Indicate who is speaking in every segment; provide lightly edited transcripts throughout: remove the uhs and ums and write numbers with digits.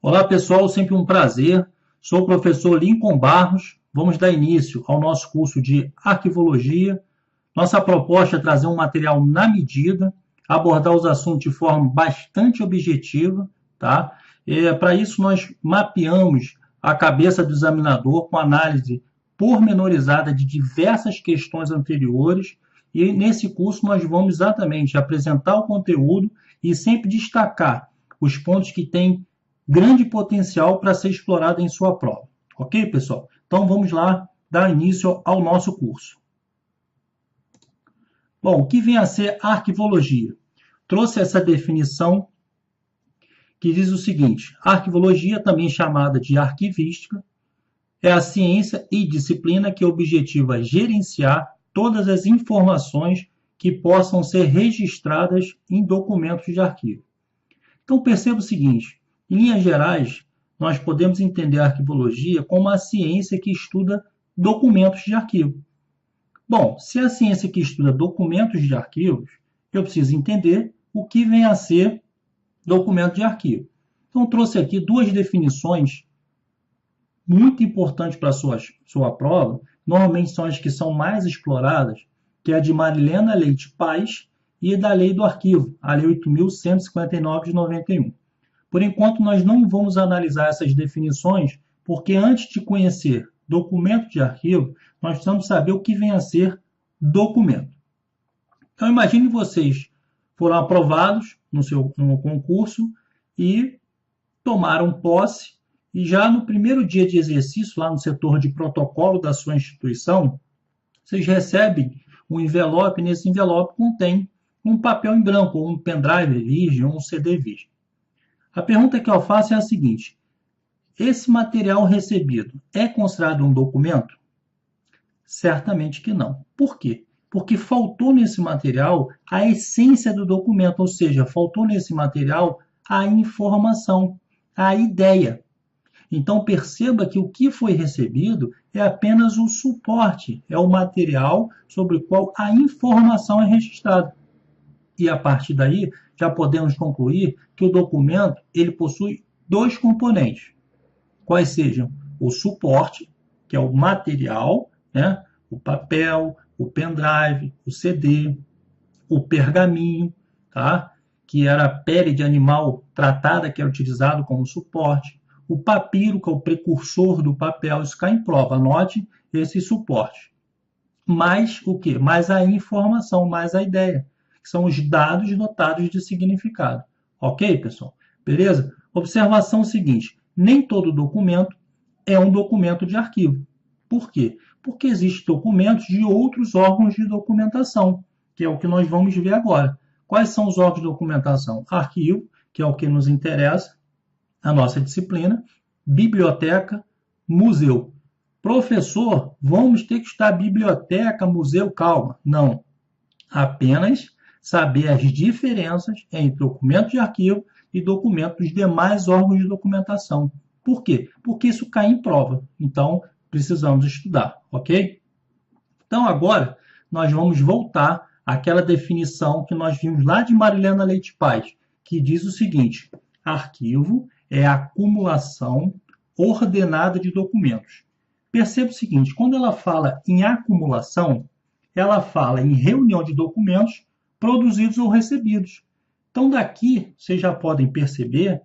Speaker 1: Olá pessoal, sempre um prazer. Sou o professor Lincoln Barros. Vamos dar início ao nosso curso de Arquivologia. Nossa proposta é trazer um material na medida, abordar os assuntos de forma bastante objetiva, tá? Para isso, nós mapeamos a cabeça do examinador com análise pormenorizada de diversas questões anteriores. E nesse curso, nós vamos exatamente apresentar o conteúdo e sempre destacar os pontos que têm grande potencial para ser explorado em sua prova. Ok, pessoal? Então vamos lá dar início ao nosso curso. Bom, o que vem a ser arquivologia? Trouxe essa definição que diz o seguinte: arquivologia, também chamada de arquivística, é a ciência e disciplina que objetiva gerenciar todas as informações que possam ser registradas em documentos de arquivo. Então perceba o seguinte: em linhas gerais, nós podemos entender a arquivologia como a ciência que estuda documentos de arquivo. Bom, se é a ciência que estuda documentos de arquivos, eu preciso entender o que vem a ser documento de arquivo. Então, trouxe aqui duas definições muito importantes para a sua prova, normalmente são as que são mais exploradas, que é a de Marilena Leite Paz e da Lei do Arquivo, a Lei 8.159 de 91. Por enquanto, nós não vamos analisar essas definições, porque antes de conhecer documento de arquivo, nós precisamos saber o que vem a ser documento. Então, imagine vocês foram aprovados no concurso e tomaram posse, e já no primeiro dia de exercício, lá no setor de protocolo da sua instituição, vocês recebem um envelope, e nesse envelope contém um papel em branco, ou um pendrive virgem, ou um CD virgem. A pergunta que eu faço é a seguinte: esse material recebido é considerado um documento? Certamente que não. Por quê? Porque faltou nesse material a essência do documento, ou seja, faltou nesse material a informação, a ideia. Então perceba que o que foi recebido é apenas o suporte, é o material sobre o qual a informação é registrada. E a partir daí, já podemos concluir que o documento ele possui dois componentes, quais sejam o suporte, que é o material, né? O papel, o pendrive, o CD, o pergaminho, tá? Que era a pele de animal tratada, que era utilizado como suporte, o papiro, que é o precursor do papel, isso cai em prova, anote esse suporte. Mais o quê? Mais a informação, mais a ideia, que são os dados dotados de significado. Ok, pessoal? Beleza? Observação seguinte: nem todo documento é um documento de arquivo. Por quê? Porque existem documentos de outros órgãos de documentação, que é o que nós vamos ver agora. Quais são os órgãos de documentação? Arquivo, que é o que nos interessa, a nossa disciplina, biblioteca, museu. Professor, vamos ter que estudar biblioteca, museu, calma. Não. Apenas saber as diferenças entre documento de arquivo e documento dos demais órgãos de documentação. Por quê? Porque isso cai em prova. Então, precisamos estudar, ok? Então, agora, nós vamos voltar àquela definição que nós vimos lá de Marilena Leite Paz, que diz o seguinte: arquivo é a acumulação ordenada de documentos. Perceba o seguinte: quando ela fala em acumulação, ela fala em reunião de documentos produzidos ou recebidos. Então, daqui, vocês já podem perceber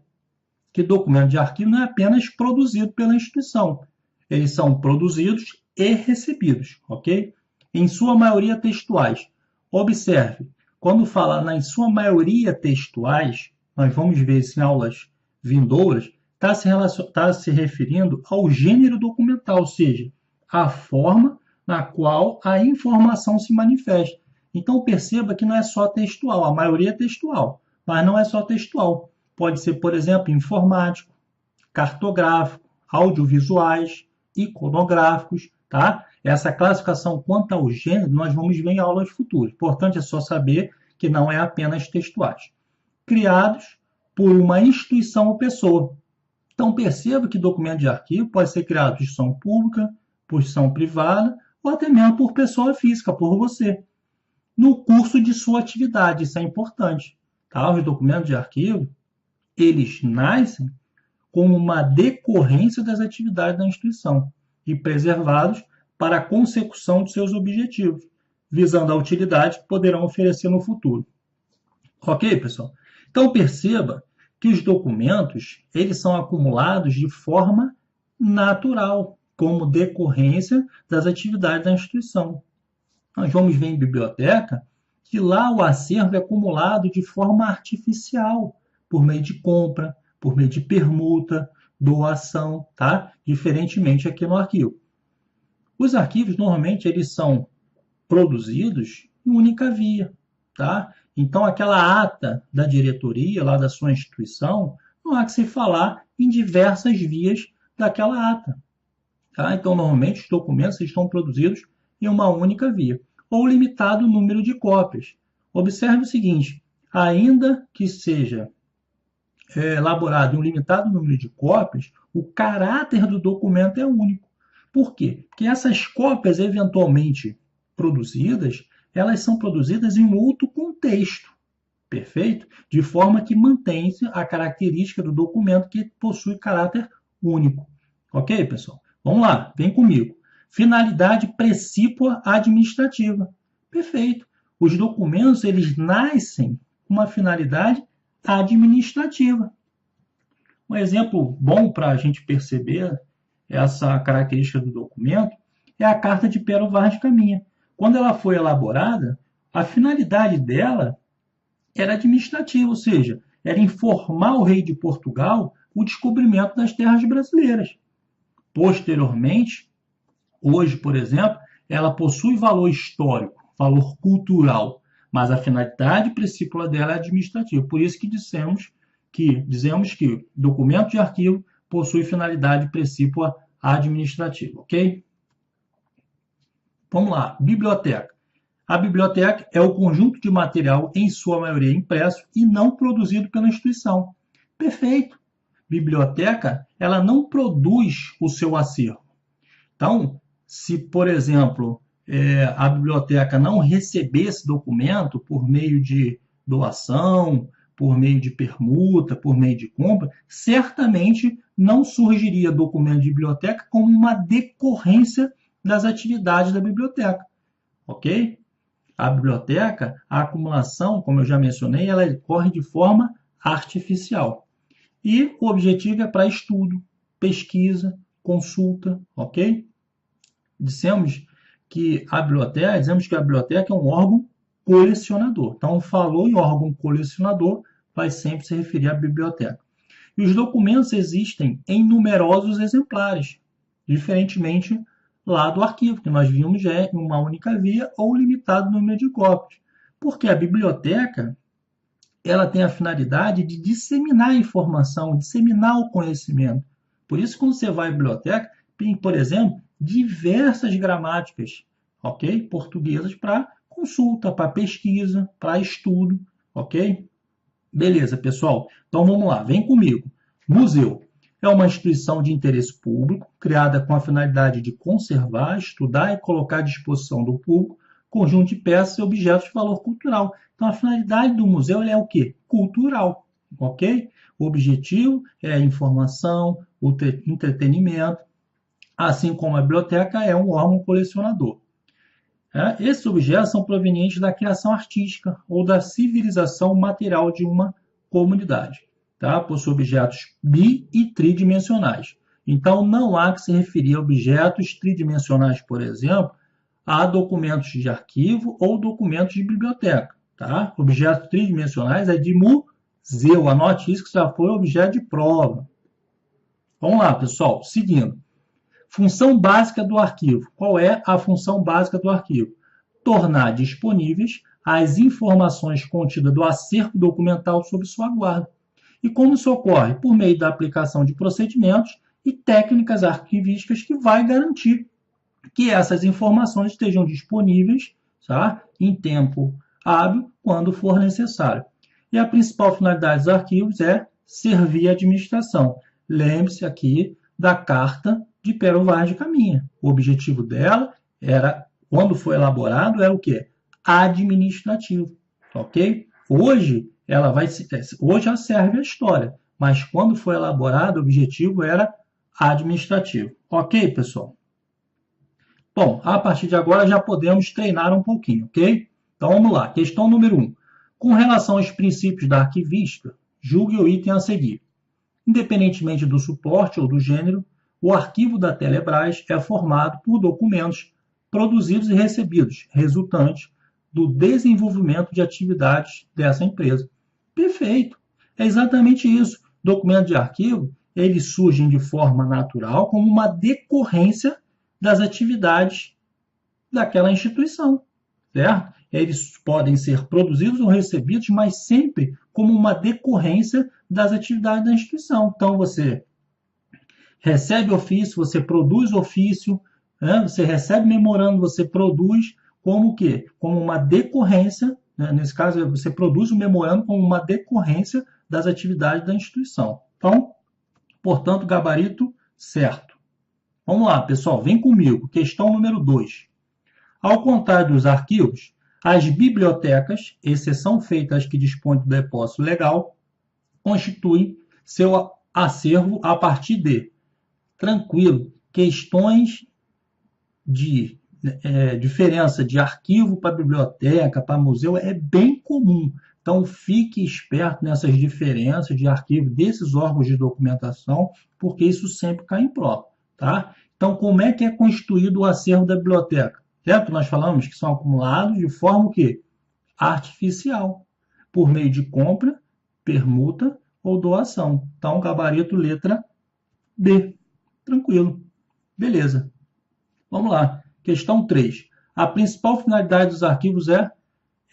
Speaker 1: que documento de arquivo não é apenas produzido pela instituição. Eles são produzidos e recebidos, ok? Em sua maioria textuais. Observe, quando fala em sua maioria textuais, nós vamos ver isso em aulas vindouras, está se referindo ao gênero documental, ou seja, a forma na qual a informação se manifesta. Então, perceba que não é só textual, a maioria é textual, mas não é só textual. Pode ser, por exemplo, informático, cartográfico, audiovisuais, iconográficos, tá? Essa classificação quanto ao gênero nós vamos ver em aulas futuras. Importante é só saber que não é apenas textuais. Criados por uma instituição ou pessoa. Então, perceba que documento de arquivo pode ser criado por instituição pública, por instituição privada, ou até mesmo por pessoa física, por você. No curso de sua atividade, isso é importante. Tá? Os documentos de arquivo, eles nascem como uma decorrência das atividades da instituição e preservados para a consecução de seus objetivos, visando a utilidade que poderão oferecer no futuro. Ok, pessoal? Então, perceba que os documentos eles são acumulados de forma natural, como decorrência das atividades da instituição. Nós vamos ver em biblioteca que lá o acervo é acumulado de forma artificial, por meio de compra, por meio de permuta, doação, tá? Diferentemente aqui no arquivo. Os arquivos, normalmente, eles são produzidos em única via, tá? Então, aquela ata da diretoria, lá da sua instituição, não há que se falar em diversas vias daquela ata, tá? Então, normalmente, os documentos estão produzidos em uma única via, ou limitado número de cópias. Observe o seguinte, ainda que seja elaborado em um limitado número de cópias, o caráter do documento é único. Por quê? Porque essas cópias eventualmente produzidas, elas são produzidas em um outro contexto, perfeito? De forma que mantém-se a característica do documento que possui caráter único. Ok, pessoal? Vamos lá, vem comigo. Finalidade precípua administrativa. Perfeito. Os documentos, eles nascem com uma finalidade administrativa. Um exemplo bom para a gente perceber essa característica do documento é a Carta de Pero Vaz de Caminha. Quando ela foi elaborada, a finalidade dela era administrativa, ou seja, era informar o rei de Portugal o descobrimento das terras brasileiras. Posteriormente, hoje, por exemplo, ela possui valor histórico, valor cultural, mas a finalidade principal dela é administrativa. Por isso que dizemos que documento de arquivo possui finalidade principal administrativa, ok? Vamos lá, biblioteca. A biblioteca é o conjunto de material, em sua maioria impresso e não produzido pela instituição. Perfeito. Biblioteca, ela não produz o seu acervo. Então, se, por exemplo, a biblioteca não receber esse documento por meio de doação, por meio de permuta, por meio de compra, certamente não surgiria documento de biblioteca como uma decorrência das atividades da biblioteca, ok? A biblioteca, a acumulação, como eu já mencionei, ela ocorre de forma artificial. E o objetivo é para estudo, pesquisa, consulta, ok? Dizemos que a biblioteca é um órgão colecionador. Então, falou em órgão colecionador, vai sempre se referir à biblioteca. E os documentos existem em numerosos exemplares, diferentemente lá do arquivo, que nós vimos já é em uma única via ou limitado número de cópias. Porque a biblioteca ela tem a finalidade de disseminar a informação, disseminar o conhecimento. Por isso, quando você vai à biblioteca, tem, por exemplo, diversas gramáticas, ok? Portuguesas para consulta, para pesquisa, para estudo, ok? Beleza, pessoal? Então, vamos lá, vem comigo. Museu é uma instituição de interesse público, criada com a finalidade de conservar, estudar e colocar à disposição do público conjunto de peças e objetos de valor cultural. Então, a finalidade do museu é o quê? Cultural, ok? O objetivo é a informação, o entretenimento, assim como a biblioteca é um órgão colecionador. Esses objetos são provenientes da criação artística ou da civilização material de uma comunidade. Tá? Possui objetos bi- e tridimensionais. Então, não há que se referir a objetos tridimensionais, por exemplo, a documentos de arquivo ou documentos de biblioteca. Tá? Objetos tridimensionais é de museu. Anote isso que já foi objeto de prova. Vamos lá, pessoal. Seguindo. Função básica do arquivo. Qual é a função básica do arquivo? Tornar disponíveis as informações contidas do acervo documental sob sua guarda. E como isso ocorre? Por meio da aplicação de procedimentos e técnicas arquivísticas que vai garantir que essas informações estejam disponíveis, tá? Em tempo hábil, quando for necessário. E a principal finalidade dos arquivos é servir a administração. Lembre-se aqui da Carta de Pero Vaz de Caminha. O objetivo dela era, quando foi elaborado, era o quê? Administrativo, ok? Hoje ela serve a história, mas quando foi elaborado, o objetivo era administrativo. Ok, pessoal? Bom, a partir de agora já podemos treinar um pouquinho, ok? Então vamos lá. Questão número 1. Com relação aos princípios da arquivística, julgue o item a seguir. Independentemente do suporte ou do gênero, o arquivo da Telebrás é formado por documentos produzidos e recebidos, resultantes do desenvolvimento de atividades dessa empresa. Perfeito! É exatamente isso. Documentos de arquivo, eles surgem de forma natural como uma decorrência das atividades daquela instituição, certo? Eles podem ser produzidos ou recebidos, mas sempre como uma decorrência das atividades da instituição. Então, você recebe ofício, você produz ofício, né? Você recebe memorando, você produz como o quê? Como uma decorrência, né? Nesse caso, você produz o memorando como uma decorrência das atividades da instituição. Então, portanto, gabarito certo. Vamos lá, pessoal, vem comigo. Questão número 2. Ao contrário dos arquivos, as bibliotecas, exceção feita às que dispõem do depósito legal, constituem seu acervo a partir de, tranquilo, questões de diferença de arquivo para biblioteca, para museu, é bem comum. Então, fique esperto nessas diferenças de arquivo desses órgãos de documentação, porque isso sempre cai em prova. Tá? Então, como é que é constituído o acervo da biblioteca? Certo? Nós falamos que são acumulados de forma o quê? Artificial, por meio de compra, permuta ou doação. Então, gabarito letra B. Tranquilo. Beleza. Vamos lá. Questão 3. A principal finalidade dos arquivos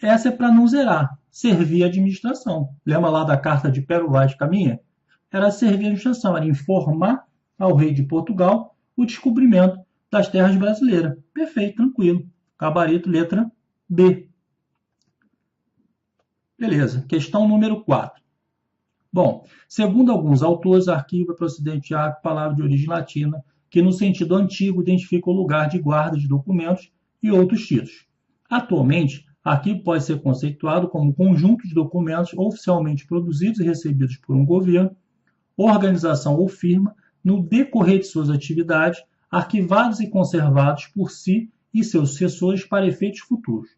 Speaker 1: essa é para não zerar, servir a administração. Lembra lá da carta de Pero Vaz de Caminha? Era servir a administração, era informar ao rei de Portugal o descobrimento das terras brasileiras. Perfeito, tranquilo. Gabarito, letra B. Beleza. Questão número 4. Bom, segundo alguns autores, arquivo é procedente de arco, palavra de origem latina, que no sentido antigo identifica o lugar de guarda de documentos e outros títulos. Atualmente, arquivo pode ser conceituado como um conjunto de documentos oficialmente produzidos e recebidos por um governo, organização ou firma, no decorrer de suas atividades, arquivados e conservados por si e seus sucessores para efeitos futuros.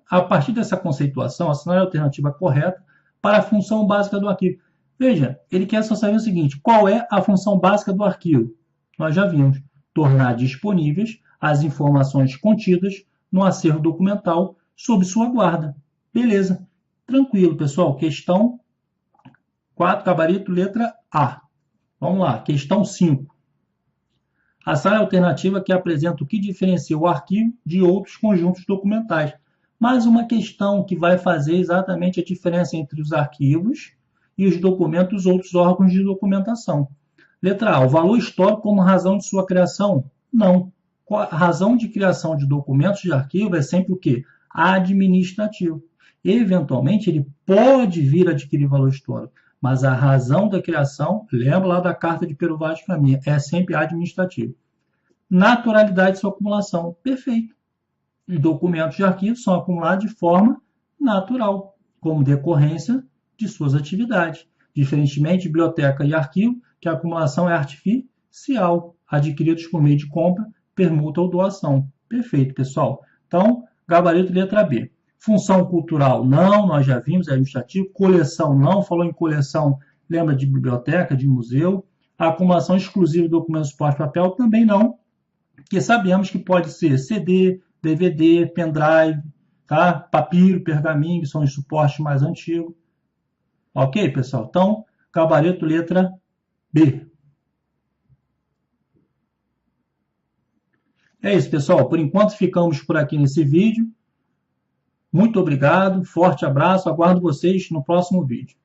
Speaker 1: A partir dessa conceituação, assinale a alternativa correta para a função básica do arquivo. Veja, ele quer só saber o seguinte, qual é a função básica do arquivo? Nós já vimos, tornar disponíveis as informações contidas no acervo documental sob sua guarda. Beleza, tranquilo, pessoal. Questão 4, gabarito, letra A. Vamos lá, questão 5. Assinale a alternativa que apresenta o que diferencia o arquivo de outros conjuntos documentais. Mais uma questão que vai fazer exatamente a diferença entre os arquivos e os documentos dos outros órgãos de documentação. Letra A. O valor histórico como razão de sua criação? Não. A razão de criação de documentos de arquivo é sempre o quê? Administrativo. Eventualmente, ele pode vir a adquirir valor histórico, mas a razão da criação, lembra lá da carta de Pero Vaz de Caminha, é sempre administrativo. Naturalidade de sua acumulação. Perfeito. Os documentos de arquivo são acumulados de forma natural, como decorrência de suas atividades. Diferentemente de biblioteca e arquivo, que a acumulação é artificial, adquiridos por meio de compra, permuta ou doação. Perfeito, pessoal. Então, gabarito letra B. Função cultural, não, nós já vimos, é administrativo. Coleção, não, falou em coleção, lembra de biblioteca, de museu. A acumulação exclusiva de documentos suporte papel, também não, porque sabemos que pode ser CD, DVD, pendrive, tá? Papiro, pergaminho, que são os suportes mais antigos. Ok, pessoal? Então, gabarito letra B. É isso, pessoal. Por enquanto, ficamos por aqui nesse vídeo. Muito obrigado, forte abraço, aguardo vocês no próximo vídeo.